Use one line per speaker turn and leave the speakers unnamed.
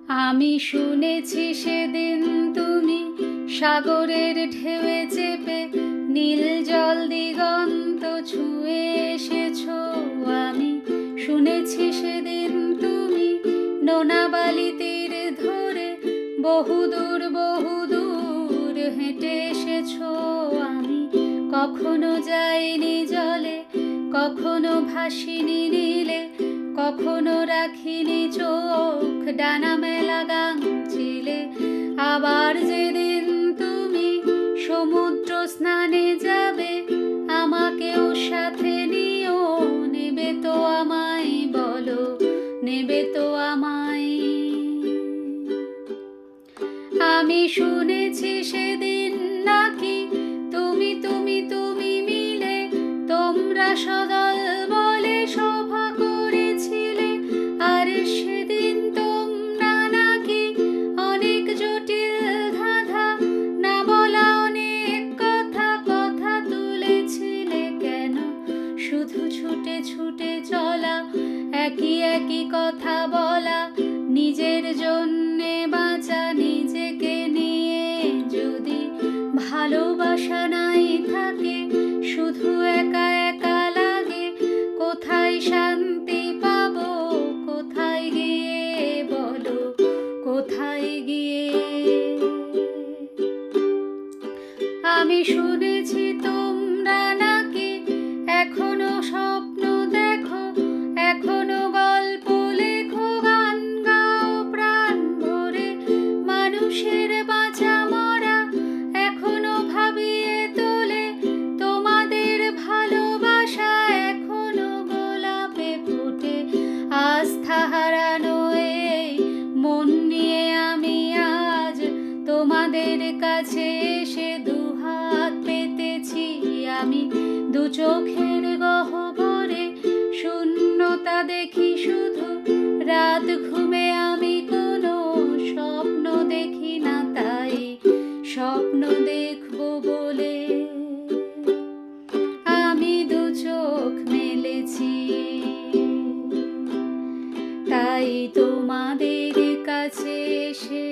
আমি শুনেছি সেদিন তুমি সাগরের ঢেউয়ে চেপে নীল জল দিগন্ত ছুঁয়ে এসেছো। আমি শুনেছি সেদিন তুমি নোনা বালি তীর ধরে বহুদূর বহুদূর হেঁটে এসেছো। আমি কখনো যাইনি জলে, কখনো ভাসিনি নীলে, কখনো রাখিনি চোখ ডানা মেলা গাঙচিলে। আবার যেদিন তুমি সমুদ্র স্নানে যাবে, আমাকেও সাথে নিও। নেবে তো আমায়, বলো নেবে তো আমায়? আমি শুনেছি সেদিন নাকি তুমি তুমি তুমি মিলে তোমরা সদল বলে সভা করেছিলে। আর সেদিন তোমরা নাকি অনেক জটিল ধাঁধা, না বলা অনেক কথা কথা তুলেছিলে। কেন শুধু ছুটে ছুটে চলা, একই একই কথা বলা, নিজের জন্যে বাঁচা, নিজেকে নিয়ে যদি ভালোবাসা নাই থাকে, শুধু একা একা লাগে। কোথায় শান্তি পাবো, কোথায় গিয়ে বলো, কোথায় গিয়ে? আমি শুনেছি তোমরা নাকি এখনো স্বপ্ন দেখো, এখনো গল্প লেখো, গান গাও প্রাণ ভরে। মানুষের বাঁচা মরা এখনো ভাবিয়ে তোলে, তোমাদের ভালোবাসা এখনো গোলাপে ফোটে। আস্থা হারানো এই মন নিয়ে আমি আজ তোমাদের কাছে এসে দুহাত পেতেছি। আমি দু চোখের গহ্বরে শূন্যতা দেখি শুধু, রাত ঘুমে আমি কোনো স্বপ্ন দেখি না, তাই স্বপ্ন দেখব বলে আমি দু চোখ মেলেছি। তাই তোমাদের কাছে এসে